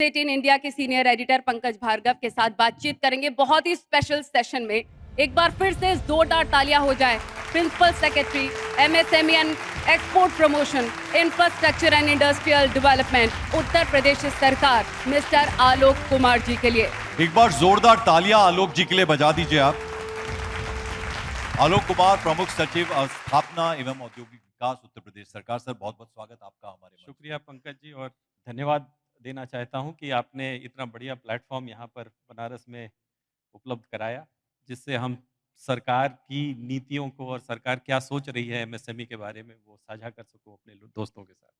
18 India के senior editor Pankaj Bhargava के साथ बातचीत करेंगे बहुत ही स्पेशल सेशन में। एक बार फिर से जोरदार तालियां हो जाए principal secretary MSME and export promotion, infrastructure and industrial development, Uttar Pradesh सरकार, मिस्टर आलोक कुमार जी के लिए। एक बार जोरदार तालियां आलोक जी के लिए बजा दीजिए आप। आलोक कुमार, प्रमुख सचिव स्थापना एवं औद्योगिक विकास, उत्तर प्रदेश सरकार। सर, बहुत बहुत स्वागत आपका हमारे में। शुक्रिया पंकज जी, और धन्यवाद देना चाहता हूं कि आपने इतना बढ़िया प्लेटफॉर्म यहां पर बनारस में उपलब्ध कराया, जिससे हम सरकार की नीतियों को और सरकार क्या सोच रही है एमएसएमई के बारे में वो साझा कर सकूं अपने दोस्तों के साथ।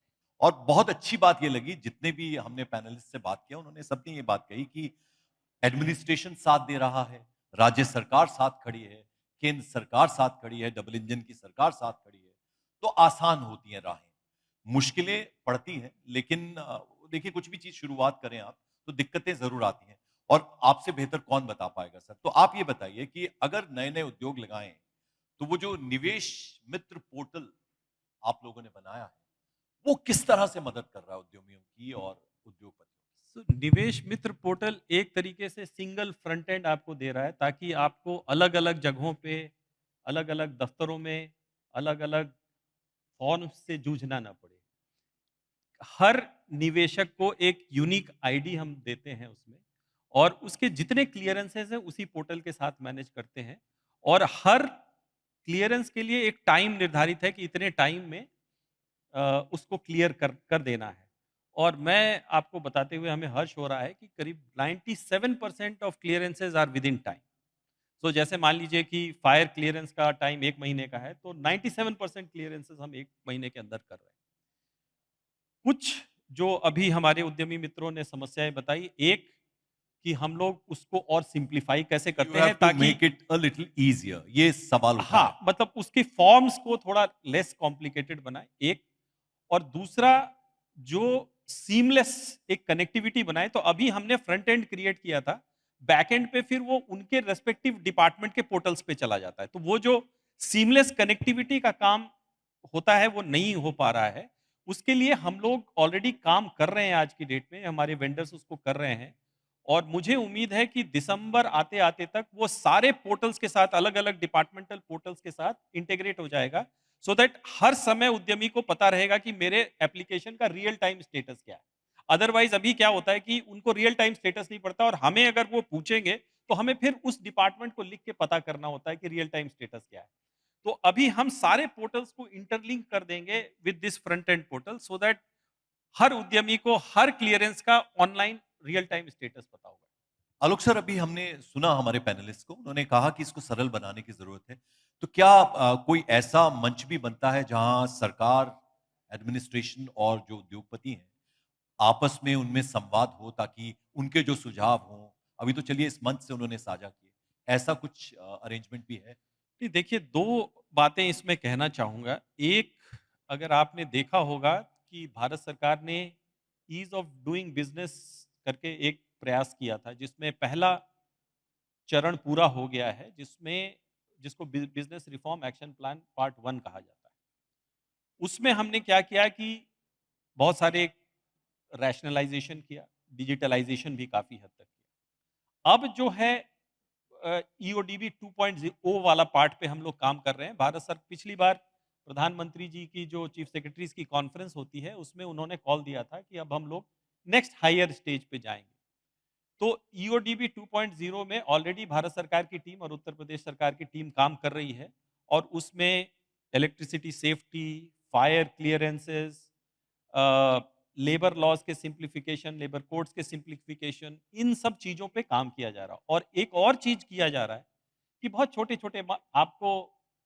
और बहुत अच्छी बात ये लगी, जितने भी हमने पैनलिस्ट से बात किया उन्होंने सबने ये बात कही कि एडमिनिस्ट्रेशन साथ दे रहा है, राज्य सरकार साथ खड़ी है, केंद्र सरकार साथ खड़ी है, डबल इंजन की सरकार साथ खड़ी है, तो आसान होती हैं राहें। मुश्किलें पड़ती हैं, लेकिन देखिए कुछ भी चीज शुरुआत करें आप तो दिक्कतें जरूर आती हैं, और आपसे बेहतर कौन बता पाएगा सर। तो आप ये बताइए कि अगर नए नए उद्योग लगाएं तो वो जो निवेश मित्र पोर्टल आप लोगों ने बनाया है वो किस तरह से मदद कर रहा है उद्यमियों की और उद्योगपतियों की? निवेश मित्र पोर्टल एक तरीके से सिंगल फ्रंट एंड आपको दे रहा है, ताकि आपको अलग अलग जगहों पे, अलग अलग दफ्तरों में, अलग अलग फॉर्म से जूझना ना पड़े। हर निवेशक को एक यूनिक आईडी हम देते हैं उसमें, और उसके जितने क्लियरेंसेस हैं उसी पोर्टल के साथ मैनेज करते हैं, और हर क्लियरेंस के लिए एक टाइम निर्धारित है कि इतने टाइम में उसको क्लियर कर कर देना है। और मैं आपको बताते हुए हमें हर्ष हो रहा है कि करीब 97% of clearances are within time. So जैसे मान लीजिए कि फायर क्लियरेंस का टाइम 1 महीने का है, तो 97% क्लियरेंसेस हम 1 महीने के अंदर कर रहे हैं। कुछ जो अभी हमारे उद्यमी मित्रों ने समस्याएं बताई, एक कि हम लोग उसको और सिंप्लीफाई कैसे करते हैं ताकि make it a little easier, ये सवाल उठा है। हाँ, मतलब उसके फॉर्म्स को थोड़ा लेस कॉम्प्लिकेटेड बनाए, एक। और दूसरा, जो सीमलेस एक कनेक्टिविटी बनाए। तो अभी हमने फ्रंट एंड क्रिएट किया था, बैक एंड पे फिर वो उनके रेस्पेक्टिव डिपार्टमेंट के पोर्टल्स पे चला जाता है, तो वो जो सीमलेस कनेक्टिविटी का काम होता है वो नहीं हो पा रहा है। उसके लिए हम लोग ऑलरेडी काम कर रहे हैं, आज की डेट में हमारे वेंडर्स उसको कर रहे हैं, और मुझे उम्मीद है कि दिसंबर आते आते तक वो सारे पोर्टल्स के साथ, अलग अलग डिपार्टमेंटल पोर्टल्स के साथ इंटीग्रेट हो जाएगा, सो दैट हर समय उद्यमी को पता रहेगा कि मेरे एप्लीकेशन का रियल टाइम स्टेटस क्या है। अदरवाइज अभी क्या होता है कि उनको रियल टाइम स्टेटस नहीं पड़ता, और हमें अगर वो पूछेंगे तो हमें फिर उस डिपार्टमेंट को लिख के पता करना होता है कि रियल टाइम स्टेटस क्या है। तो अभी हम सारे पोर्टल्स को इंटरलिंक कर देंगे with this front end portal, so that हर उद्यमी को हर क्लियरेंस का ऑनलाइन रियल टाइम स्टेटस पता होगा। आलोक सर, अभी हमने सुना हमारे पैनलिस्ट को, उन्होंने कहा कि इसको सरल बनाने की जरूरत है, तो क्या कोई ऐसा मंच भी बनता है जहां सरकार, एडमिनिस्ट्रेशन और जो उद्योगपति हैं आपस में उनमें संवाद हो, ताकि उनके जो सुझाव हों, अभी तो चलिए इस मंच से उन्होंने साझा किए, ऐसा कुछ अरेंजमेंट भी है? नहीं, देखिए, 2 बातें इसमें कहना चाहूँगा। एक, अगर आपने देखा होगा कि भारत सरकार ने ईज़ ऑफ डूइंग बिज़नेस करके एक प्रयास किया था, जिसमें पहला चरण पूरा हो गया है, जिसको business reform action plan part 1 कहा जाता है। उसमें हमने क्या किया कि बहुत सारे रैशनलाइज़ेशन किया, डिजिटलाइज़ेशन भी काफ़ी हद तक किया। अब जो है ईओडीबी 2.0 वाला पार्ट पे हम लोग काम कर रहे हैं। भारत सर पिछली बार प्रधानमंत्री जी की जो चीफ सेक्रेटरीज की कॉन्फ्रेंस होती है, उसमें उन्होंने कॉल दिया था कि अब हम लोग नेक्स्ट हायर स्टेज पे जाएंगे। तो ईओडीबी 2.0 में ऑलरेडी भारत सरकार की टीम और उत्तर प्रदेश सरकार की टीम काम कर रही है, और उसमें electricity safety, fire clearances, labour laws के सिंप्लीफिकेशन, लेबर कोड्स के सिंप्लीफिकेशन, इन सब चीज़ों पे काम किया जा रहा है। और एक और चीज़ किया जा रहा है कि बहुत छोटे-छोटे आपको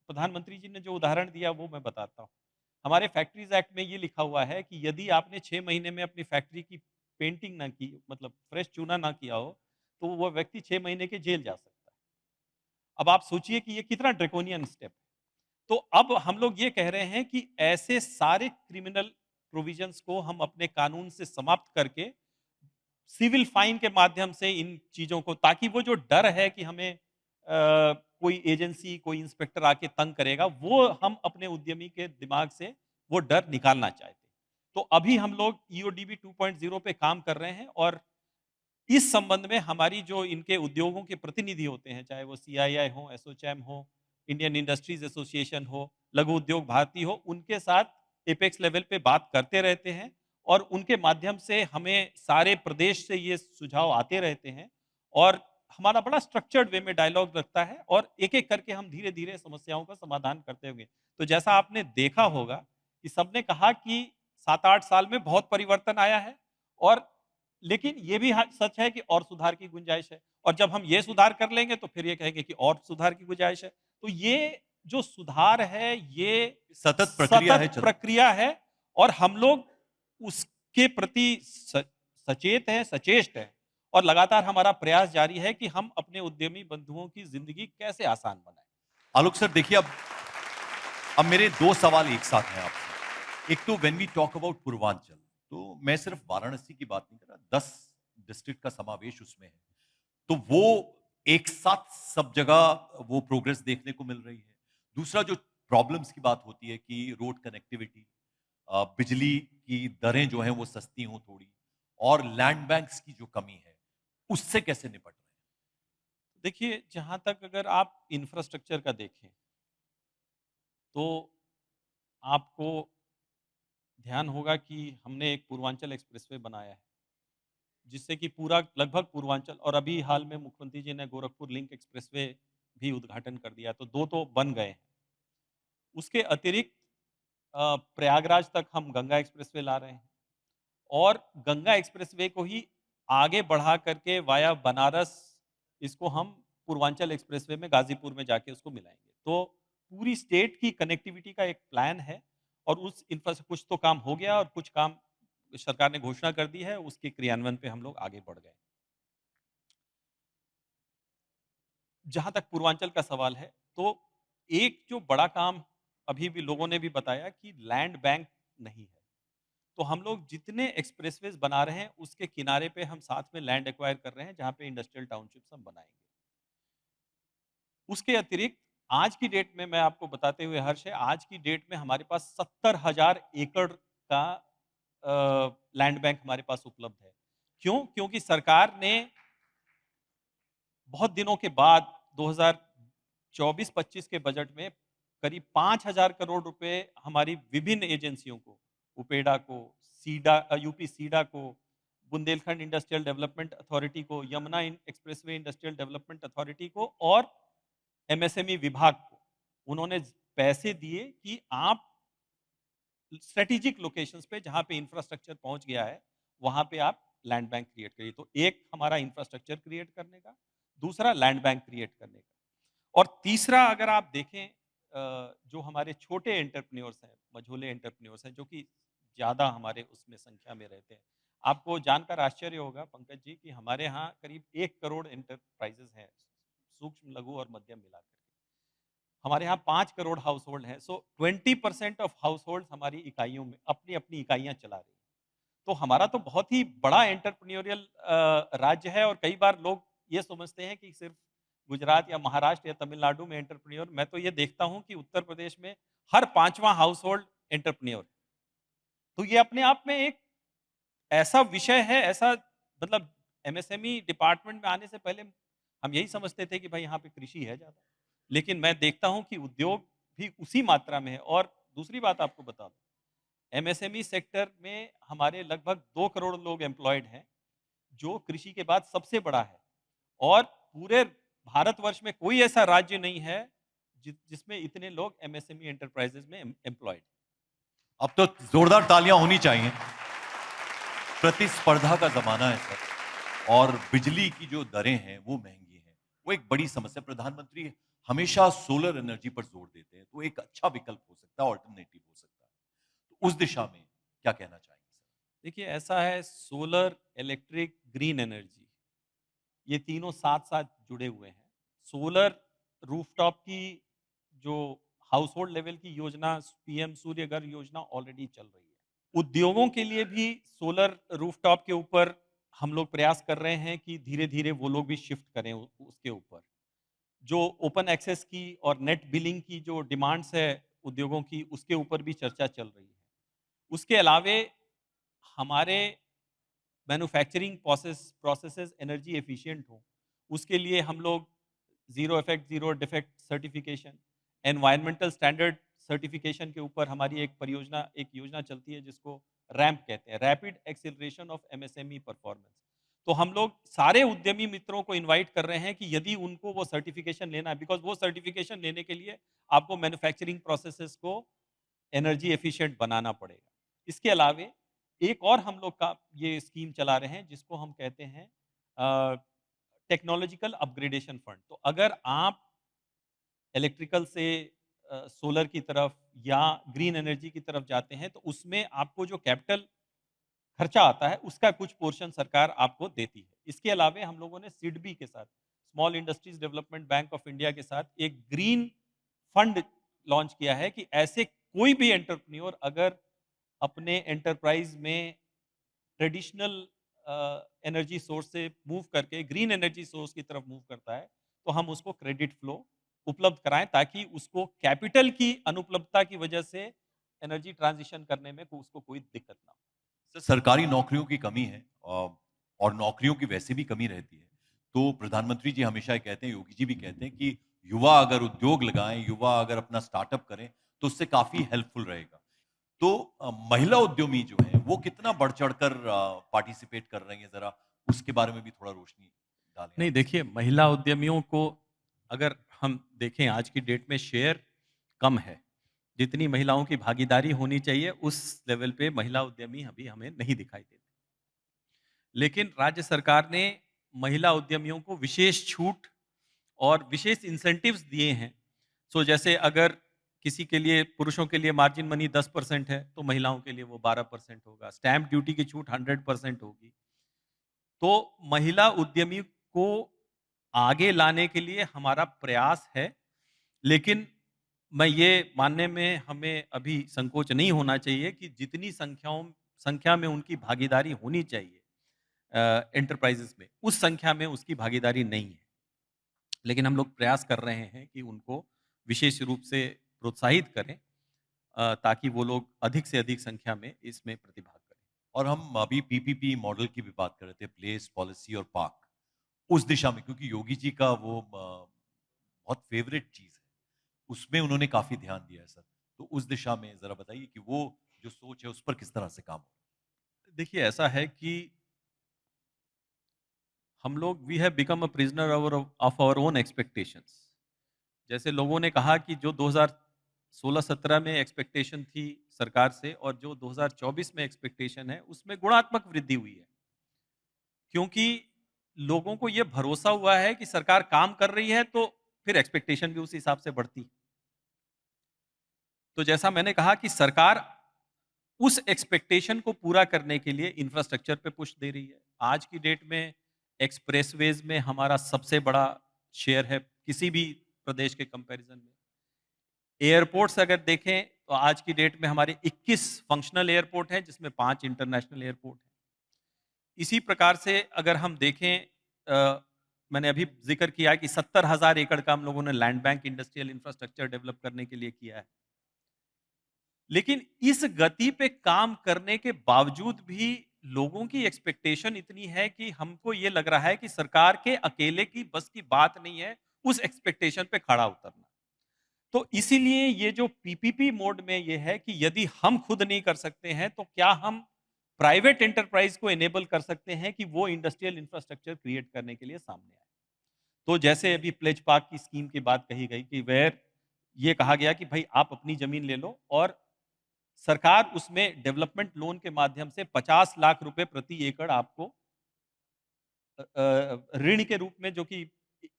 प्रधानमंत्री जी ने जो उदाहरण दिया वो मैं बताता हूँ। हमारे फैक्ट्रीज़ एक्ट में ये लिखा हुआ है कि यदि आपने 6 महीने में अपनी फैक्ट्री की पेंटिंग ना की, मतलब फ्रेश चूना ना किया हो, तो वो व्यक्ति 6 महीने के जेल जा सकता है। अब आप सोचिए कि ये कितना ड्रैकोनियन स्टेप है। तो अब हम लोग ये कह रहे हैं कि ऐसे सारे क्रिमिनल प्रोविजंस को हम अपने कानून से समाप्त करके सिविल फाइन के माध्यम से इन चीजों को, ताकि वो जो डर है कि हमें कोई एजेंसी, कोई इंस्पेक्टर आके तंग करेगा, वो हम अपने उद्यमी के दिमाग से वो डर निकालना चाहते हैं। तो अभी हम लोग ईओडीबी 2.0 पे काम कर रहे हैं, और इस संबंध में हमारी जो इनके उद्योगों के प्रतिनिधि होते हैं, चाहे वो सीआईआई हो, एसोचैम हो, इंडियन इंडस्ट्रीज एसोसिएशन हो, लघु उद्योग भारती हो, उनके साथ एपेक्स लेवल पे बात करते रहते हैं और उनके माध्यम से हमें सारे प्रदेश से ये सुझाव आते रहते हैं और हमारा बड़ा स्ट्रक्चर्ड वे में डायलॉग लगता है और एक-एक करके हम धीरे-धीरे समस्याओं का समाधान करते होंगे। तो जैसा आपने देखा होगा कि सबने कहा कि 7-8 साल में बहुत परिवर्तन आया है और लेकिन ये भी सच है कि और सुधार की गुंजाइश है और जब हम ये सुधार कर लेंगे तो फिर ये कहेंगे कि और सुधार की गुंजाइश है। तो ये जो सुधार है ये सतत प्रक्रिया है, सतत प्रक्रिया है और हम लोग उसके प्रति सचेत हैं, सचेष्ट हैं और लगातार हमारा प्रयास जारी है कि हम अपने उद्यमी बंधुओं की जिंदगी कैसे आसान बनाएं। आलोक सर देखिए, अब मेरे दो सवाल एक साथ हैं आपसे। एक तो when we talk about Purvanchal, तो मैं सिर्फ वाराणसी की बात नहीं कर रहा, 10 डिस्ट्रिक्ट का समावेश उसमें है। तो वो एक साथ सब जगह वो प्रोग्रेस देखने को मिल रही है। दूसरा जो प्रॉब्लम्स की बात होती है कि रोड कनेक्टिविटी, बिजली की दरें जो हैं वो सस्ती हों थोड़ी, और लैंड बैंक्स की जो कमी है, उससे कैसे निपट रहे हैं? देखिए, जहां तक अगर आप इंफ्रास्ट्रक्चर का देखें तो आपको ध्यान होगा कि हमने एक पूर्वांचल एक्सप्रेसवे बनाया है जिससे कि पूरा लगभग पूर्वांचल और अभी हाल में मुख्यमंत्री जी ने गोरखपुर लिंक एक्सप्रेसवे भी उद्घाटन कर दिया, तो दो तो बन गए हैं। उसके अतिरिक्त प्रयागराज तक हम गंगा एक्सप्रेसवे ला रहे हैं और गंगा एक्सप्रेसवे को ही आगे बढ़ा करके वाया बनारस इसको हम पूर्वांचल एक्सप्रेसवे में गाजीपुर में जाके उसको मिलाएंगे। तो पूरी स्टेट की कनेक्टिविटी का एक प्लान है और उस इंफ्रास्ट्रक्चर कुछ तो काम हो गया और कुछ काम सरकार ने घोषणा कर दी है, उसके क्रियान्वयन पे हम लोग आगे बढ़ गए। जहाँ तक पूर्वांचल का सवाल है, तो एक जो बड़ा काम अभी भी लोगों ने भी बताया कि लैंड बैंक नहीं है। तो हम लोग जितने एक्सप्रेसवेज बना रहे हैं, उसके किनारे पे हम साथ में लैंड एक्वायर कर रहे हैं, जहाँ पे इंडस्ट्रियल टाउनशिप्स हम बनाएँगे। उसके अतिरिक्त आज की डेट में मैं आपको बताते हुए हर्ष है, आज की डेट में हमारे पास 70,000 एकड़ का लैंड बैंक हमारे पास उपलब्ध है। क्यों? क्योंकि सरकार ने बहुत दिनों के बाद 2024-25 के बजट में करीब 5,000 करोड़ रुपए हमारी विभिन्न एजेंसियों को, उपेडा को, यूपी सीडा को, बुंदेलखंड इंडस्ट्रियल डेवलपमेंट अथॉरिटी को, Yamuna expressway industrial development authority को और एमएसएमई विभाग को उन्होंने पैसे दिए कि आप स्ट्रेटेजिक लोकेशंस पे जहाँ पे इंफ्रास्ट्रक्चर पहुंच गया है, वहां पे आप लैंड बैंक क्रिएट करिए। तो एक हमारा इंफ्रास्ट्रक्चर क्रिएट करने का, दूसरा लैंड बैंक क्रिएट करने का और तीसरा अगर आप देखें जो हमारे छोटे एंटरप्रेन्योर्स हैं, मझोले एंटरप्रेन्योर्स हैं, जो कि ज़्यादा हमारे उसमें संख्या में रहते हैं। आपको जानकर आश्चर्य होगा पंकज जी कि हमारे यहाँ करीब 1 करोड़ एंटरप्राइजेज हैं, सूक्ष्म, लघु और मध्यम मिलाकर के। हमारे यहाँ 5 करोड़ हाउस होल्ड हैं, सो 20% ऑफ हाउस होल्ड हमारी इकाइयों में अपनी अपनी इकाइयाँ चला रही हैं। तो हमारा तो बहुत ही बड़ा एंटरप्रेन्योरियल राज्य है और कई बार लोग ये समझते हैं कि सिर्फ गुजरात या महाराष्ट्र या तमिलनाडु में एंटरप्रेन्योर, मैं तो ये देखता हूँ कि उत्तर प्रदेश में हर 5वां हाउस होल्ड एंटरप्रेन्योर है। तो ये अपने आप में एक ऐसा विषय है, ऐसा मतलब एमएसएमई डिपार्टमेंट में आने से पहले हम यही समझते थे कि भाई यहाँ पे कृषि है ज़्यादा। लेकिन मैं देखता हूँ कि उद्योग भी उसी मात्रा में है और दूसरी बात आपको बता दूँ, एमएसएमई सेक्टर में हमारे लगभग 2 करोड़ लोग एम्प्लॉयड हैं, जो कृषि के बाद सबसे बड़ा है और पूरे भारतवर्ष में कोई ऐसा राज्य नहीं है जिसमें इतने लोग एमएसएमई एंटरप्राइजेज में एम्प्लॉयड। अब तो जोरदार तालियां होनी चाहिए। प्रतिस्पर्धा का जमाना है सर, और बिजली की जो दरें हैं वो महंगी हैं, वो एक बड़ी समस्या। प्रधानमंत्री हमेशा सोलर एनर्जी पर जोर देते हैं, तो एक अच्छा विकल्प हो सकता है, ऑल्टरनेटिव हो सकता है। तो उस दिशा में क्या कहना चाहेंगे सर? देखिए ऐसा है, सोलर, इलेक्ट्रिक, ग्रीन एनर्जी, ये तीनों साथ साथ जुड़े हुए हैं। सोलर रूफटॉप की जो हाउस होल्ड लेवल की योजना, पीएम सूर्य घर योजना ऑलरेडी चल रही है। उद्योगों के लिए भी सोलर रूफटॉप के ऊपर हम लोग प्रयास कर रहे हैं कि धीरे धीरे वो लोग भी शिफ्ट करें उसके ऊपर। जो ओपन एक्सेस की और नेट बिलिंग की जो डिमांड्स है उद्योगों की, उसके ऊपर भी चर्चा चल रही है। उसके अलावे हमारे मैन्युफैक्चरिंग प्रोसेसेस एनर्जी एफिशिएंट हों, उसके लिए हम लोग zero effect, zero defect certification, environmental standard certification के ऊपर हमारी एक योजना चलती है जिसको रैम्प कहते हैं, rapid acceleration of MSME performance. तो हम लोग सारे उद्यमी मित्रों को इनवाइट कर रहे हैं कि यदि उनको वो सर्टिफिकेशन लेना है, बिकॉज़ वो सर्टिफिकेशन लेने के लिए आपको मैन्युफैक्चरिंग प्रोसेसेस को एनर्जी एफिशिएंट बनाना पड़ेगा। इसके अलावे एक और हम लोग का ये स्कीम चला रहे हैं जिसको हम कहते हैं टेक्नोलॉजिकल अपग्रेडेशन फंड। तो अगर आप इलेक्ट्रिकल से सोलर की तरफ या ग्रीन एनर्जी की तरफ जाते हैं तो उसमें आपको जो कैपिटल खर्चा आता है उसका कुछ पोर्शन सरकार आपको देती है। इसके अलावे हम लोगों ने सिडबी के साथ, small industries development bank of India के साथ एक ग्रीन फंड लॉन्च किया है कि ऐसे कोई भी एंटरप्रेन्योर अगर अपने एंटरप्राइज में ट्रेडिशनल एनर्जी सोर्स से मूव करके ग्रीन एनर्जी सोर्स की तरफ मूव करता है, तो हम उसको क्रेडिट फ्लो उपलब्ध कराएं ताकि उसको कैपिटल की अनुपलब्धता की वजह से एनर्जी ट्रांजिशन करने में उसको कोई दिक्कत ना हो। सर, सरकारी नौकरियों की कमी है और नौकरियों की वैसे भी कमी रहती है। तो प्रधानमंत्री जी हमेशा कहते हैं, योगी जी भी कहते हैं कि युवा अगर उद्योग लगाएं, युवा अगर अपना स्टार्टअप करें, तो उससे काफ़ी हेल्पफुल रहेगा। तो महिला उद्यमी जो हैं, वो कितना बढ़-चढ़ कर पार्टिसिपेट कर रही हैं, ज़रा उसके बारे में भी थोड़ा रोशनी डालें नहीं आप। देखिए, महिला उद्यमियों को अगर हम देखें आज की डेट में शेयर कम है। जितनी महिलाओं की भागीदारी होनी चाहिए उस लेवल पे महिला उद्यमी अभी हमें नहीं दिखाई देते। लेकिन राज्य सरकार ने महिला उद्यमियों को विशेष छूट और विशेष इंसेंटिव्स दिए हैं। सो जैसे अगर किसी के लिए पुरुषों के लिए मार्जिन मनी 10% है, तो महिलाओं के लिए वो 12% होगा। स्टैम्प ड्यूटी की छूट 100% होगी। तो महिला उद्यमी को आगे लाने के लिए हमारा प्रयास है, लेकिन मैं ये मानने में हमें अभी संकोच नहीं होना चाहिए कि जितनी संख्या में उनकी भागीदारी होनी चाहिए एंटरप्राइजेस में, उस संख्या में उसकी भागीदारी नहीं है। लेकिन हम लोग प्रयास कर रहे हैं कि उनको विशेष रूप से प्रोत्साहित करें ताकि वो लोग अधिक से अधिक संख्या में इसमें प्रतिभाग करें। और हम अभी पीपीपी मॉडल की भी बात कर रहे थे, प्लेस, पॉलिसी और पार्क। उस दिशा में क्योंकि योगी जी का वो बहुत फेवरेट चीज़ है, उसमें उन्होंने काफ़ी ध्यान दिया है सर। तो उस दिशा में ज़रा बताइए कि वो जो सोच है, उस पर किस तरह से काम हो रहा देखिए ऐसा है कि हम लोग we have become a prisoner of our own expectations. जैसे लोगों ने कहा कि जो 2016-17 में एक्सपेक्टेशन थी सरकार से और जो 2024 में एक्सपेक्टेशन है उसमें गुणात्मक वृद्धि हुई है, क्योंकि लोगों को ये भरोसा हुआ है कि सरकार काम कर रही है तो फिर एक्सपेक्टेशन भी उस हिसाब से बढ़ती है। तो जैसा मैंने कहा कि सरकार उस एक्सपेक्टेशन को पूरा करने के लिए इंफ्रास्ट्रक्चर पे पुश दे रही है। आज की डेट में एक्सप्रेसवेज में हमारा सबसे बड़ा शेयर है किसी भी प्रदेश के कंपैरिजन में। एयरपोर्ट्स अगर देखें तो आज की डेट में हमारे 21 फंक्शनल एयरपोर्ट हैं जिसमें 5 इंटरनेशनल एयरपोर्ट हैं। इसी प्रकार से अगर हम देखें मैंने अभी जिक्र किया कि 70,000 एकड़ का हम लोगों ने land bank industrial infrastructure develop करने के लिए किया है। लेकिन इस गति पे काम करने के बावजूद भी लोगों की एक्सपेक्टेशन इतनी है कि हमको ये लग रहा है कि सरकार के अकेले की बस की बात नहीं है उस एक्सपेक्टेशन पे खड़ा उतरना। तो इसीलिए ये जो पीपीपी मोड में ये है कि यदि हम खुद नहीं कर सकते हैं तो क्या हम प्राइवेट एंटरप्राइज को एनेबल कर सकते हैं कि वो इंडस्ट्रियल इंफ्रास्ट्रक्चर क्रिएट करने के लिए सामने आए। तो जैसे अभी प्लेज पार्क की स्कीम की बात कही गई कि वेयर ये कहा गया कि भाई आप अपनी जमीन ले लो और सरकार उसमें डेवलपमेंट लोन के माध्यम से 50 लाख रुपए प्रति एकड़ आपको ऋण के रूप में जो कि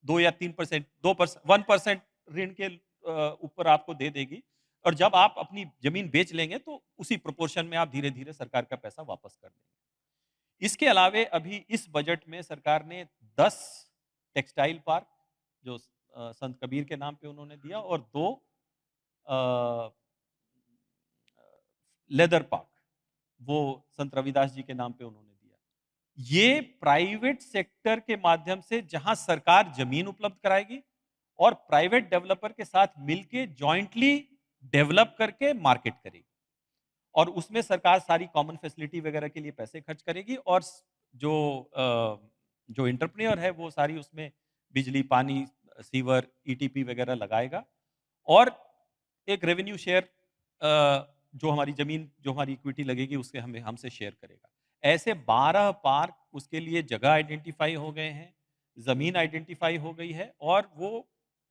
2 या 3%, 2% 1% ऋण के ऊपर आपको दे देगी और जब आप अपनी जमीन बेच लेंगे तो उसी प्रोपोर्शन में आप धीरे-धीरे सरकार का पैसा वापस कर देंगे। इसके अलावे अभी इस बजट में सरकार ने 10 टेक्सटाइल पार्क जो संत कबीर के नाम पे उन्होंने दिया और 2 अ, लेदर पार्क वो संत रविदास जी के नाम पे उन्होंने दिया। ये प्राइवेट सेक्टर के माध्यम से जहां सरकार जमीन उपलब्ध कराएगी और प्राइवेट डेवलपर के साथ मिलके जॉइंटली डेवलप करके मार्केट करेगी और उसमें सरकार सारी कॉमन फैसिलिटी वगैरह के लिए पैसे खर्च करेगी और जो जो एंटरप्रेन्योर है वो सारी उसमें बिजली, पानी, सीवर, ईटीपी वगैरह लगाएगा और एक रेवेन्यू शेयर जो हमारी ज़मीन, जो हमारी इक्विटी लगेगी उससे हमें हमसे शेयर करेगा। ऐसे 12 पार्क उसके लिए जगह आइडेंटिफ़ाई हो गए हैं, ज़मीन आइडेंटिफ़ाई हो गई है और वो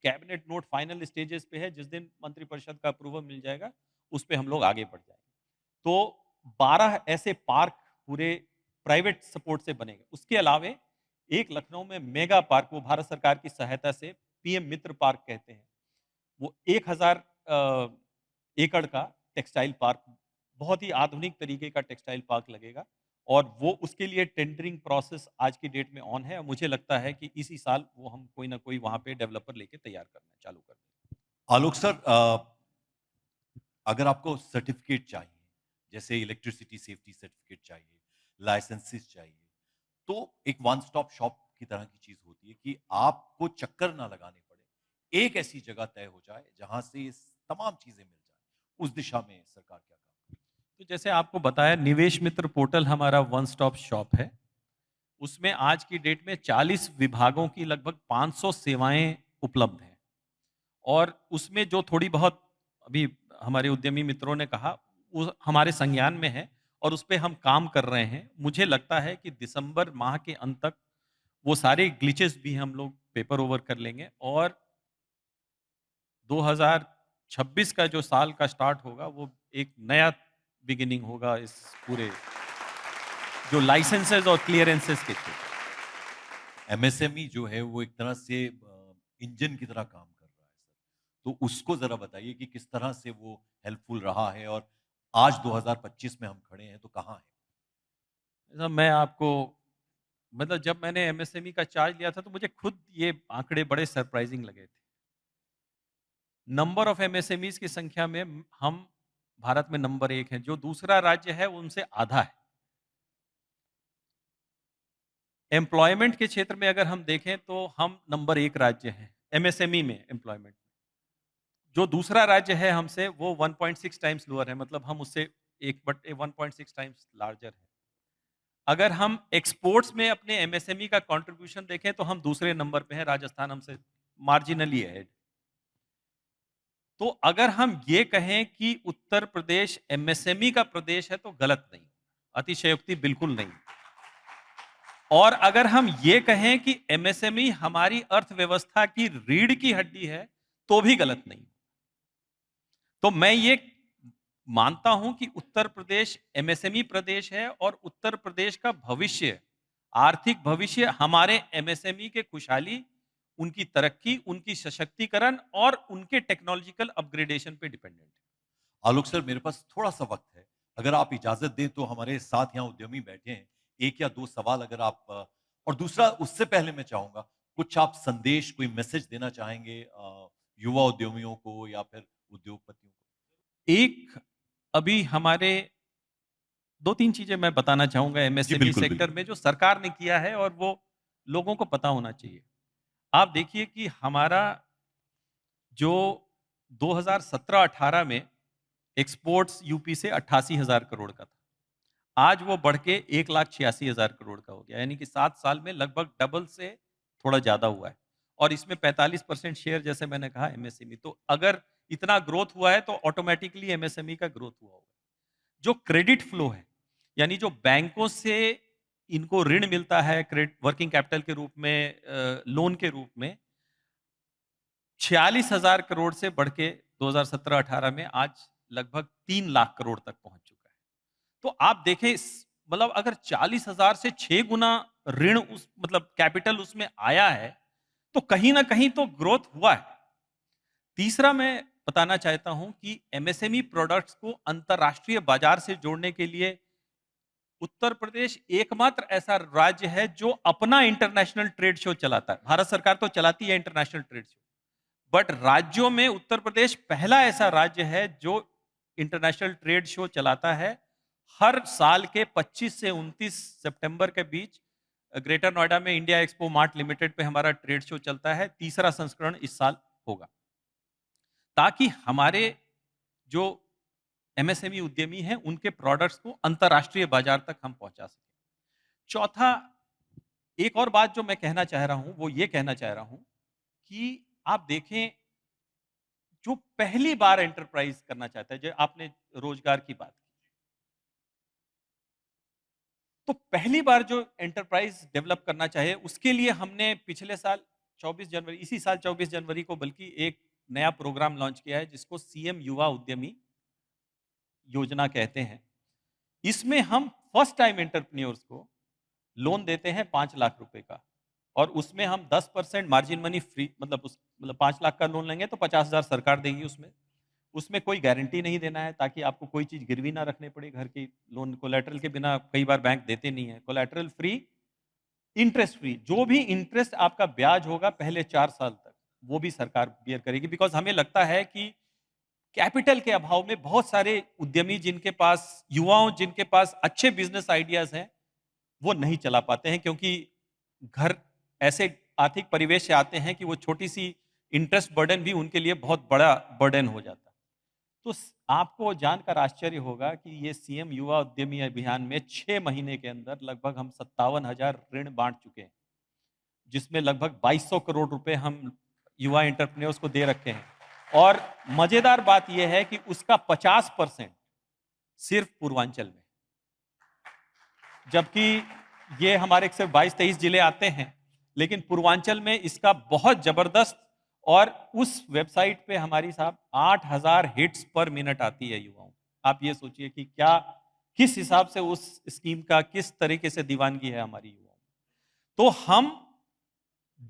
कैबिनेट नोट फाइनल स्टेजेस पे है, जिस दिन मंत्रिपरिषद का अप्रूवल मिल जाएगा, उस पे हम लोग आगे बढ़ जाएँगे। तो 12 ऐसे पार्क पूरे प्राइवेट सपोर्ट से बनेंगे। उसके अलावे एक लखनऊ में मेगा पार्क, वो भारत सरकार की सहायता से पीएम मित्र पार्क कहते हैं। वो 1000 एकड़ का टेक्सटाइल पार्क, बहुत ही आधुनिक तरीके का टेक्सटाइल पार्क लगेगा और वो उसके लिए टेंडरिंग प्रोसेस आज की डेट में ऑन है और मुझे लगता है कि इसी साल वो हम कोई ना कोई वहाँ पे डेवलपर लेके तैयार करना चालू कर देंगे। आलोक सर, अगर आपको सर्टिफिकेट चाहिए, जैसे इलेक्ट्रिसिटी सेफ्टी सर्टिफिकेट चाहिए, लाइसेंसेस चाहिए, तो एक वन स्टॉप शॉप की तरह की चीज होती है कि आपको चक्कर ना लगाने पड़े, एक ऐसी जगह तय हो जाए जहां से ये तमाम चीजें मिल जाए। उस दिशा में सरकार क्या काम करे? तो जैसे आपको बताया, निवेश मित्र पोर्टल हमारा वन स्टॉप शॉप है। उसमें आज की डेट में 40 विभागों की लगभग 500 सेवाएं उपलब्ध हैं और उसमें जो थोड़ी बहुत अभी हमारे उद्यमी मित्रों ने कहा, वो हमारे संज्ञान में है और उस पे हम काम कर रहे हैं। मुझे लगता है कि दिसंबर माह के अंत तक वो सारे ग्लिचेस भी हम लोग पेपर ओवर कर लेंगे और 2026 का जो साल का स्टार्ट होगा, वो एक नया बिगिनिंग होगा इस पूरे जो लाइसेंसेस और क्लियरेंसेस के थ्रू। एमएसएमई जो है वो एक तरह से इंजन की तरह काम कर रहा है सर, तो उसको जरा बताइए कि किस तरह से वो हेल्पफुल रहा है और आज 2025 में हम खड़े हैं तो कहाँ हैं? ऐसा मैं आपको, मतलब जब मैंने एमएसएमई का चार्ज लिया था तो मुझे खुद ये आंकड़े बड़े सरप्राइजिंग लगे थे। नंबर ऑफ एमएसएमईज की संख्या में हम भारत में नंबर 1 हैं, जो दूसरा राज्य है उनसे आधा है। एम्प्लॉयमेंट के क्षेत्र में अगर हम देखें तो हम नंबर 1 राज्य हैं, एमएसएमई में एम्प्लॉयमेंट। जो दूसरा राज्य है हमसे, वो 1.6 टाइम्स लोअर है, मतलब हम उससे 1/1.6 टाइम्स लार्जर है। अगर हम एक्सपोर्ट्स में अपने एमएसएमई का कंट्रीब्यूशन देखें तो हम दूसरे नंबर पे हैं, राजस्थान हमसे मार्जिनली अहेड। तो अगर हम ये कहें कि उत्तर प्रदेश एमएसएमई का प्रदेश है तो गलत नहीं, अतिशयोक्ति बिल्कुल नहीं। और अगर हम ये कहें कि एमएसएमई हमारी अर्थव्यवस्था की रीढ़ की हड्डी है तो भी गलत नहीं। तो मैं ये मानता हूं कि उत्तर प्रदेश एमएसएमई प्रदेश है और उत्तर प्रदेश का भविष्य, आर्थिक भविष्य हमारे एमएसएमई के खुशहाली, उनकी तरक्की, उनकी सशक्तिकरण और उनके टेक्नोलॉजिकल अपग्रेडेशन पे डिपेंडेंट है। आलोक सर, मेरे पास थोड़ा सा वक्त है, अगर आप इजाजत दें तो हमारे साथ यहाँ उद्यमी बैठे हैं, एक या दो सवाल अगर आप और दूसरा उससे पहले मैं चाहूंगा कुछ आप संदेश, कोई मैसेज देना चाहेंगे युवा उद्यमियों को या फिर उद्योगपतियों को? एक अभी हमारे 2-3 चीजें मैं बताना चाहूंगा जी एमएसएमई बिल्कुल सेक्टर बिल्कुल। में जो सरकार ने किया है और वो लोगों को पता होना चाहिए। आप देखिए कि हमारा जो 2017-18 में एक्सपोर्ट्स यूपी से 88,000 करोड़ का था, आज वो बढ़ के 1,86,000 करोड़ का हो गया, यानी कि 7 साल में लगभग डबल से थोड़ा ज्यादा हुआ है और इसमें 45% शेयर, जैसे मैंने कहा, एमएसएमई। तो अगर इतना ग्रोथ हुआ है तो ऑटोमेटिकली एमएसएमई का ग्रोथ हुआ होगा। जो क्रेडिट फ्लो है, यानी जो बैंकों से इनको ऋण मिलता है क्रेडिट वर्किंग कैपिटल के रूप में, लोन के रूप में, 46,000 करोड़ से बढ़ के 2017-18 में आज लगभग 3 लाख करोड़ तक पहुंच चुका है। तो आप देखें मतलब अगर 40,000 से 6 गुना ऋण उस मतलब कैपिटल उसमें आया है, तो कहीं ना कहीं तो ग्रोथ हुआ है। तीसरा मैं बताना चाहता हूं कि एमएसएमई प्रोडक्ट्स को अंतरराष्ट्रीय बाजार से जोड़ने के लिए उत्तर प्रदेश एकमात्र ऐसा राज्य है जो अपना इंटरनेशनल ट्रेड शो चलाता है। भारत सरकार तो चलाती है इंटरनेशनल ट्रेड शो, बट राज्यों में उत्तर प्रदेश पहला ऐसा राज्य है जो इंटरनेशनल ट्रेड शो चलाता है। हर साल के 25 से 29 सितंबर के बीच ग्रेटर नोएडा में इंडिया एक्सपो मार्ट लिमिटेड पे हमारा ट्रेड शो चलता है। तीसरा संस्करण इस साल होगा, ताकि हमारे जो एमएसएमई उद्यमी हैं उनके प्रोडक्ट्स को अंतरराष्ट्रीय बाजार तक हम पहुंचा सकें। चौथा, एक और बात जो मैं कहना चाह रहा हूं वो ये कहना चाह रहा हूं कि आप देखें, जो पहली बार एंटरप्राइज करना चाहता है, जो आपने रोजगार की बात की, तो पहली बार जो एंटरप्राइज डेवलप करना चाहे उसके लिए हमने पिछले साल 24 जनवरी, इसी साल 24 जनवरी को बल्कि एक नया प्रोग्राम लॉन्च किया है जिसको सीएम युवा उद्यमी योजना कहते हैं। इसमें हम फर्स्ट टाइम एंटरप्रेन्योर्स को लोन देते हैं 5 लाख रुपए का, और उसमें हम 10% मार्जिन मनी फ्री, मतलब 5 लाख का लोन लेंगे तो 50,000 सरकार देगी। उसमें उसमें कोई गारंटी नहीं देना है, ताकि आपको कोई चीज गिरवी ना रखने पड़े। घर की लोन कोलैटरल के बिना कई बार बैंक देते नहीं है। कोलैटरल फ्री, इंटरेस्ट फ्री, जो भी इंटरेस्ट आपका ब्याज होगा पहले 4 साल तक वो भी सरकार बियर करेगी। बिकॉज हमें लगता है कि कैपिटल के अभाव में बहुत सारे उद्यमी जिनके पास, युवाओं जिनके पास अच्छे बिजनेस आइडियाज हैं, वो नहीं चला पाते हैं, क्योंकि घर ऐसे आर्थिक परिवेश से आते हैं कि वो छोटी सी इंटरेस्ट बर्डन भी उनके लिए बहुत बड़ा बर्डन हो जाता है। तो आपको जानकर आश्चर्य होगा कि ये सीएम युवा उद्यमी अभियान में 6 महीने के अंदर लगभग हम 57,000 ऋण बांट चुके हैं, जिसमें लगभग 2200 करोड़ रुपए हम युवा एंटरप्रेन्योर्स को दे रखे हैं। और मजेदार बात यह है कि उसका 50% सिर्फ पूर्वांचल में, जबकि ये हमारे सिर्फ 22-23 जिले आते हैं, लेकिन पूर्वांचल में इसका बहुत जबरदस्त। और उस वेबसाइट पे हमारी साहब 8,000 हिट्स पर मिनट आती है युवाओं। आप ये सोचिए कि क्या, किस हिसाब से उस स्कीम का किस तरीके से दीवानगी है हमारी युवाओं। तो हम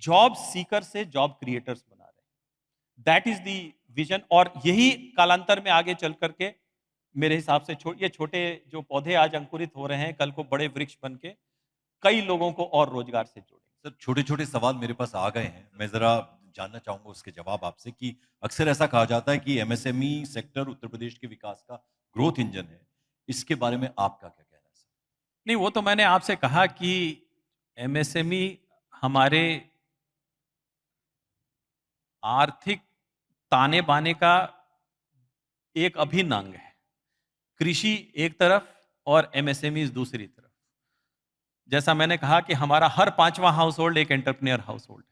जॉब सीकर से जॉब क्रिएटर्स बना रहे हैं। That is the vision. और यही कालांतर में आगे चल करके मेरे हिसाब से ये छोटे जो पौधे आज अंकुरित हो रहे हैं, कल को बड़े वृक्ष बन के कई लोगों को और रोजगार से जोड़ेंगे। सर, छोटे छोटे सवाल मेरे पास आ गए हैं, मैं जरा जानना चाहूंगा उसके जवाब आपसे कि अक्सर ऐसा कहा जाता है कि एमएसएमई सेक्टर उत्तर प्रदेश के विकास का ग्रोथ इंजन है। इसके बारे में आपका क्या कहना है सर? नहीं, वो तो मैंने आपसे कहा कि एमएसएमई हमारे आर्थिक ताने बाने का एक अभिन्न अंग है। कृषि एक तरफ और एमएसएमई दूसरी तरफ। जैसा मैंने कहा कि हमारा हर 5वां हाउस होल्ड एक एंटरप्रेन्योर हाउस होल्ड है,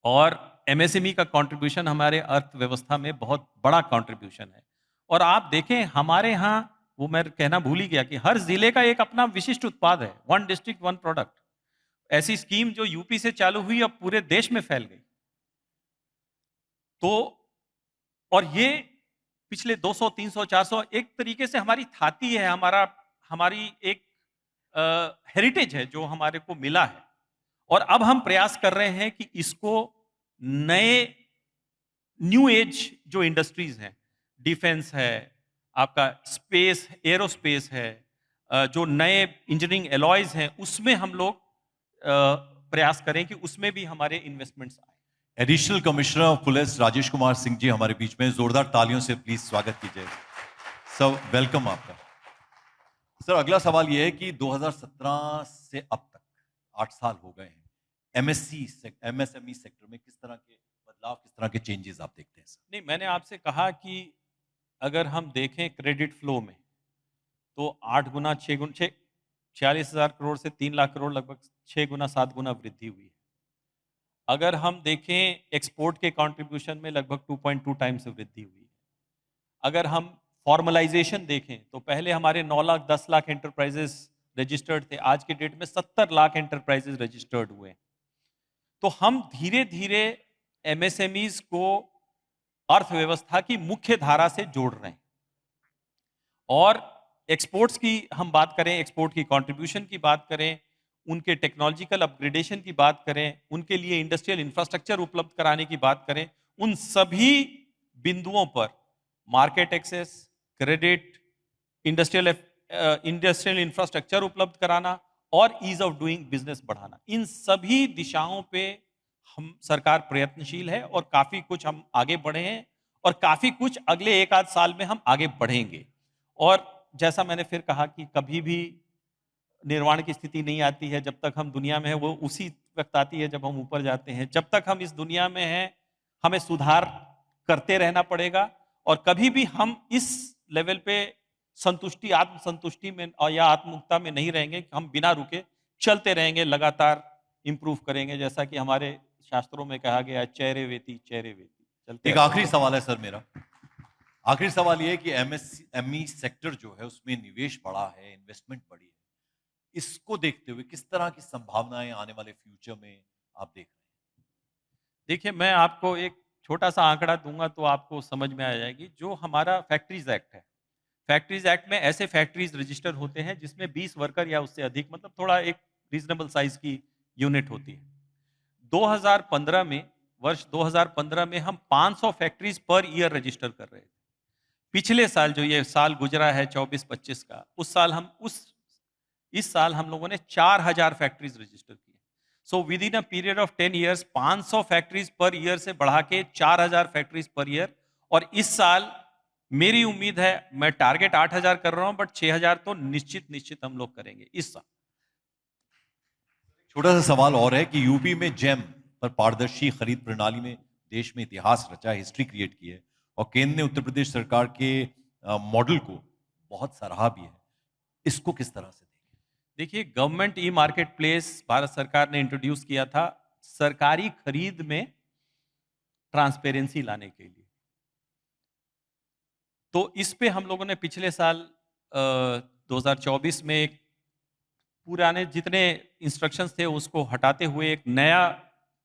और एमएसएमई का कंट्रीब्यूशन हमारे अर्थव्यवस्था में बहुत बड़ा कंट्रीब्यूशन है। और आप देखें हमारे यहाँ, वो मैं कहना भूल ही गया कि हर जिले का एक अपना विशिष्ट उत्पाद है। 1 डिस्ट्रिक्ट 1 प्रोडक्ट, ऐसी स्कीम जो यूपी से चालू हुई अब पूरे देश में फैल गई। तो और ये पिछले 200, 300, 400 एक तरीके से हमारी थाती है, हमारी एक हेरिटेज है जो हमारे को मिला है। और अब हम प्रयास कर रहे हैं कि इसको नए न्यू एज जो इंडस्ट्रीज हैं, डिफेंस है, आपका स्पेस, एरोस्पेस है, जो नए इंजीनियरिंग एलॉयज हैं, उसमें हम लोग प्रयास करें कि उसमें भी हमारे इन्वेस्टमेंट्स आए। Additional commissioner of police Rajesh Kumar Singh ji हमारे बीच में, जोरदार तालियों से प्लीज स्वागत कीजिए। सर, वेलकम आपका। सर, अगला सवाल यह है कि 2017 से अब तक 8 साल हो गए हैं, एमएसएमई सेक्टर में किस तरह के बदलाव, किस तरह के चेंजेस आप देखते हैं सर? नहीं, मैंने आपसे कहा कि अगर हम देखें क्रेडिट फ्लो में, तो 8 गुना 6 गुना 46,000 करोड़ से 3 लाख करोड़, लगभग 6 गुना 7 गुना वृद्धि हुई है। अगर हम देखें एक्सपोर्ट के कंट्रीब्यूशन में लगभग 2.2 टाइम्स वृद्धि हुई है। अगर हम फॉर्मलाइजेशन देखें तो पहले हमारे 9 लाख 10 लाख एंटरप्राइजेस रजिस्टर्ड थे, आज के डेट में 70 लाख एंटरप्राइजेस रजिस्टर्ड हुए हैं। तो हम धीरे धीरे एमएसएमईज को अर्थव्यवस्था की मुख्य धारा से जोड़ रहे हैं। और एक्सपोर्ट्स की हम बात करें, एक्सपोर्ट की कंट्रीब्यूशन की बात करें, उनके टेक्नोलॉजिकल अपग्रेडेशन की बात करें, उनके लिए इंडस्ट्रियल इंफ्रास्ट्रक्चर उपलब्ध कराने की बात करें, उन सभी बिंदुओं पर market access, credit, industrial infrastructure उपलब्ध कराना और ईज ऑफ डूइंग बिजनेस बढ़ाना, इन सभी दिशाओं पे हम सरकार प्रयत्नशील है। और काफी कुछ हम आगे बढ़े हैं और काफी कुछ अगले 1 आध साल में हम आगे बढ़ेंगे। और जैसा मैंने फिर कहा कि कभी भी निर्वाण की स्थिति नहीं आती है जब तक हम दुनिया में हैं, वो उसी वक्त आती है जब हम ऊपर जाते हैं। जब तक हम इस दुनिया में हैं, हमें सुधार करते रहना पड़ेगा। और कभी भी हम इस लेवल पे संतुष्टि आत्मसंतुष्टि में और या आत्ममुक्ता में नहीं रहेंगे कि हम बिना रुके चलते रहेंगे, लगातार इम्प्रूव करेंगे, जैसा कि हमारे शास्त्रों में कहा गया है, चैरे वेति चलते एक रहो। आखिरी सवाल है सर मेरा। आखिरी सवाल ये है कि एमएसएमई सेक्टर जो है उसमें निवेश बढ़ा है, इन्वेस्टमेंट बढ़ी है। इसको देखते हुए किस तरह की संभावनाएं आने वाले फ्यूचर में आप देख रहे हैं? देखिए, मैं आपको एक छोटा-सा आंकड़ा दूँगा तो आपको समझ में आ जाएगी। जो हमारा फैक्ट्रीज़ एक्ट है, फैक्ट्रीज़ एक्ट में ऐसे फैक्ट्रीज़ रजिस्टर होते हैं जिसमें 20 वर्कर या उससे अधिक, मतलब थोड़ा एक रीज़नेबल साइज़ की यूनिट होती है। 2015 में, वर्ष 2015 में हम 500 फैक्ट्रीज़ पर ईयर रजिस्टर कर रहे थे। पिछले साल, जो ये साल गुजरा है 24-25 का, इस साल हम लोगों ने 4000 फैक्ट्रीज रजिस्टर की। So with in a period of 10 years 500 factories per year से बढ़ा के 4000 फैक्ट्रीज पर ईयर। और इस साल मेरी उम्मीद है, मैं टारगेट 8000 कर रहा हूं, बट 6000 तो निश्चित हम लोग करेंगे इस साल। छोटा सा सवाल और है कि यूपी में जेम पर पारदर्शी खरीद प्रणाली में देश में इतिहास रचा है, हिस्ट्री क्रिएट की है, और केंद्र ने उत्तर प्रदेश सरकार के मॉडल को बहुत सराहा भी है। इसको किस तरह से देखें? देखिए, government e market place Bharat सरकार ने इंट्रोड्यूस किया था सरकारी खरीद में ट्रांसपेरेंसी लाने के लिए। तो इस पे हम लोगों ने पिछले साल 2024 में एक पुराने जितने इंस्ट्रक्शंस थे उसको हटाते हुए एक नया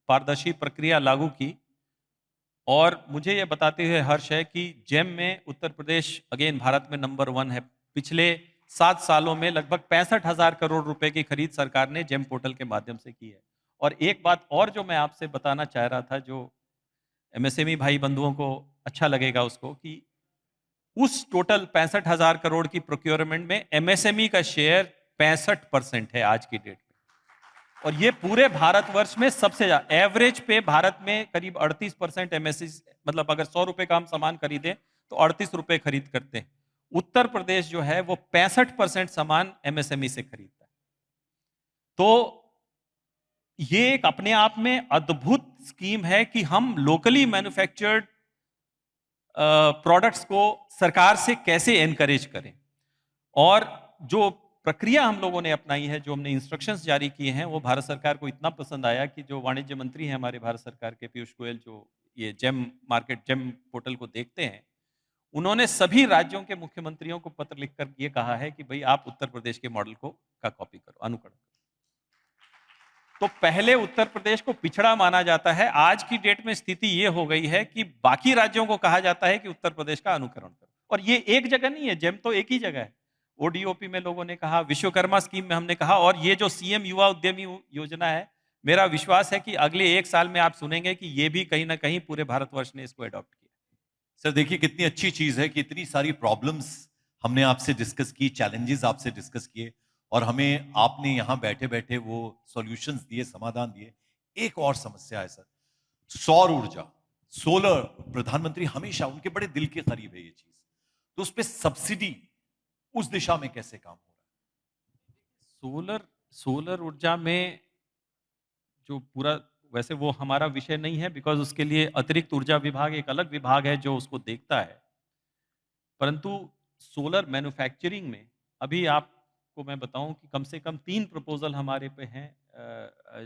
पारदर्शी प्रक्रिया लागू की। और मुझे ये बताते हुए हर्ष है कि जेम में उत्तर प्रदेश अगेन भारत में नंबर 1 है। पिछले 7 सालों में लगभग 65,000 करोड़ रुपए की खरीद सरकार ने जेम पोर्टल के माध्यम से की है। और एक बात और जो मैं आपसे बताना चाह रहा था, जो एमएसएमई भाई बंधुओं को अच्छा लगेगा उसको, कि उस टोटल 65,000 करोड़ की प्रोक्योरमेंट में एमएसएमई का शेयर 65% है आज की डेट में। और ये पूरे भारतवर्ष में सबसे ज्यादा एवरेज पे भारत में करीब 38% एमएससी, मतलब अगर 100 रुपए का हम सामान खरीदें तो 38 रुपए खरीद करते हैं। उत्तर प्रदेश जो है वो 65% सामान एमएसएमई से खरीदता है। तो ये एक अपने आप में अद्भुत स्कीम है कि हम लोकली मैन्युफैक्चर्ड प्रोडक्ट्स को सरकार से कैसे एनकरेज करें। और जो प्रक्रिया हम लोगों ने अपनाई है, जो हमने इंस्ट्रक्शंस जारी किए हैं, वो भारत सरकार को इतना पसंद आया कि जो वाणिज्य मंत्री हैं हमारे भारत सरकार के, पीयूष गोयल, जो ये जेम पोर्टल को देखते हैं, उन्होंने सभी राज्यों के मुख्यमंत्रियों को पत्र लिखकर ये कहा है कि भाई आप उत्तर प्रदेश के मॉडल को का कॉपी करो, अनुकरण करो। तो पहले उत्तर प्रदेश को पिछड़ा माना जाता है, आज की डेट में स्थिति ये हो गई है कि बाकी राज्यों को कहा जाता है कि उत्तर प्रदेश का अनुकरण करो। और ये एक जगह नहीं है, जेम तो एक ही जगह है। ओडीओपी में लोगों ने कहा, विश्वकर्मा स्कीम में हमने कहा, और ये जो सीएम युवा उद्यमी योजना है, मेरा विश्वास है कि अगले 1 साल में आप सुनेंगे कि ये भी कहीं ना कहीं पूरे भारतवर्ष ने इसको अडॉप्ट किया। सर देखिए, कितनी अच्छी चीज है कि इतनी सारी प्रॉब्लम्स हमने आपसे डिस्कस की, चैलेंजेस आपसे डिस्कस किए, और हमें आपने यहां बैठे बैठे वो सॉल्यूशंस दिए, समाधान दिए। एक और समस्या है सर, सौर ऊर्जा, सोलर। प्रधानमंत्री हमेशा उनके बड़े दिल के करीब है ये चीज, तो उस पर सब्सिडी, उस दिशा में कैसे काम हो रहा है? सोलर ऊर्जा में जो पूरा, वैसे वो हमारा विषय नहीं है, बिकॉज उसके लिए अतिरिक्त ऊर्जा विभाग एक अलग विभाग है जो उसको देखता है। परंतु सोलर मैन्युफैक्चरिंग में अभी आपको मैं बताऊं कि कम से कम 3 प्रपोजल हमारे पे हैं,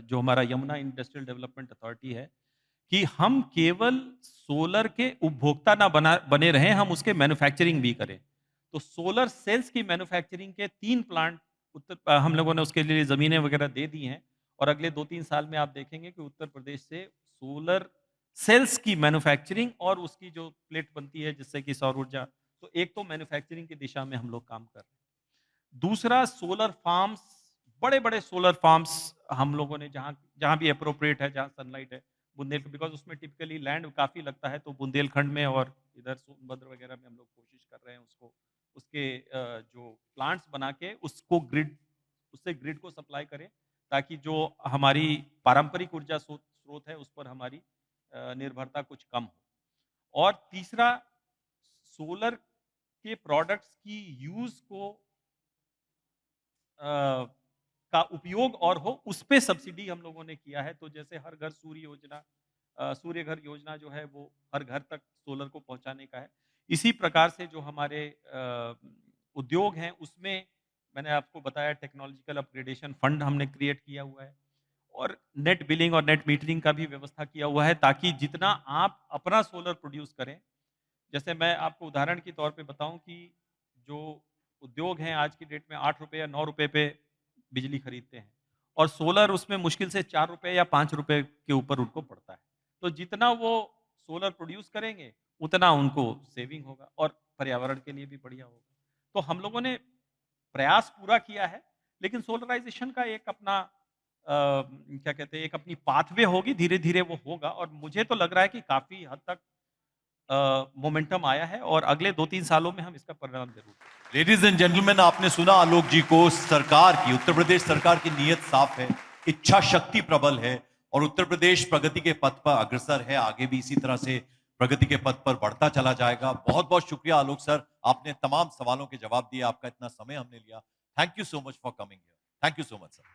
जो हमारा यमुना इंडस्ट्रियल डेवलपमेंट अथॉरिटी है, कि हम केवल सोलर के उपभोक्ता ना बने रहें, हम उसके मैन्युफैक्चरिंग भी करें। तो सोलर सेल्स की मैन्युफैक्चरिंग के 3 प्लांट हम लोगों ने उसके लिए ज़मीनें वगैरह दे दी हैं। और अगले 2-3 साल में आप देखेंगे कि उत्तर प्रदेश से सोलर सेल्स की मैन्युफैक्चरिंग और उसकी जो प्लेट बनती है जिससे कि सौर ऊर्जा, तो एक तो मैन्युफैक्चरिंग की दिशा में हम लोग काम कर रहे हैं। दूसरा, सोलर फार्म्स, बड़े-बड़े सोलर फार्म्स हम लोगों ने जहाँ जहाँ भी एप्रोप्रिएट है, जहाँ सनलाइट है, बुंदेलखंड, बिकॉज़ उसमें टिपिकली लैंड काफ़ी लगता है, तो बुंदेलखंड में और इधर सोनभद्र वगैरह में हम लोग कोशिश कर रहे हैं उसको, उसके जो प्लांट्स बना के उसको उससे ग्रिड को सप्लाई करें, ताकि जो हमारी पारंपरिक ऊर्जा स्रोत है उस पर हमारी निर्भरता कुछ कम हो। और तीसरा, सोलर के प्रोडक्ट्स की यूज़ को का उपयोग और हो, उस पे सब्सिडी हम लोगों ने किया है। तो जैसे हर घर सूर्य योजना, सूर्य घर योजना जो है वो हर घर तक सोलर को पहुंचाने का है। इसी प्रकार से जो हमारे उद्योग हैं उसमें मैंने आपको बताया टेक्नोलॉजिकल अपग्रेडेशन फंड हमने क्रिएट किया हुआ है और नेट बिलिंग और नेट मीटरिंग का भी व्यवस्था किया हुआ है ताकि जितना आप अपना सोलर प्रोड्यूस करें, जैसे मैं आपको उदाहरण के तौर पे बताऊं कि जो उद्योग हैं आज की डेट में 8 रुपए या 9 रुपए पे बिजली खरीदते हैं और सोलर उसमें मुश्किल से 4 रुपए या 5 रुपए के ऊपर उनको पड़ता है। तो जितना वो सोलर प्रोड्यूस करेंगे, उतना उनको सेविंग होगा और पर्यावरण के लिए भी बढ़िया होगा। तो हम लोगों ने प्रयास पूरा किया है, लेकिन सोलराइज़ेशन का एक अपना क्या कहते हैं, एक अपनी पाथवे होगी, धीरे-धीरे वो होगा और मुझे तो लग रहा है कि काफ़ी हद तक मोमेंटम आया है और अगले 2-3 सालों में हम इसका परिणाम ज़रूर देखेंगे। लेडीज एंड जेंटलमैन, आपने सुना आलोक जी को। सरकार की, उत्तर प्रदेश सरकार की नीयत साफ है, इच्छा शक्ति प्रबल है और उत्तर प्रदेश प्रगति के पथ पर अग्रसर है। आगे भी इसी तरह से प्रगति के पथ पर बढ़ता चला जाएगा। बहुत बहुत शुक्रिया आलोक सर, आपने तमाम सवालों के जवाब दिए, आपका इतना समय हमने लिया। Thank you so much for coming here. Thank you so much sir.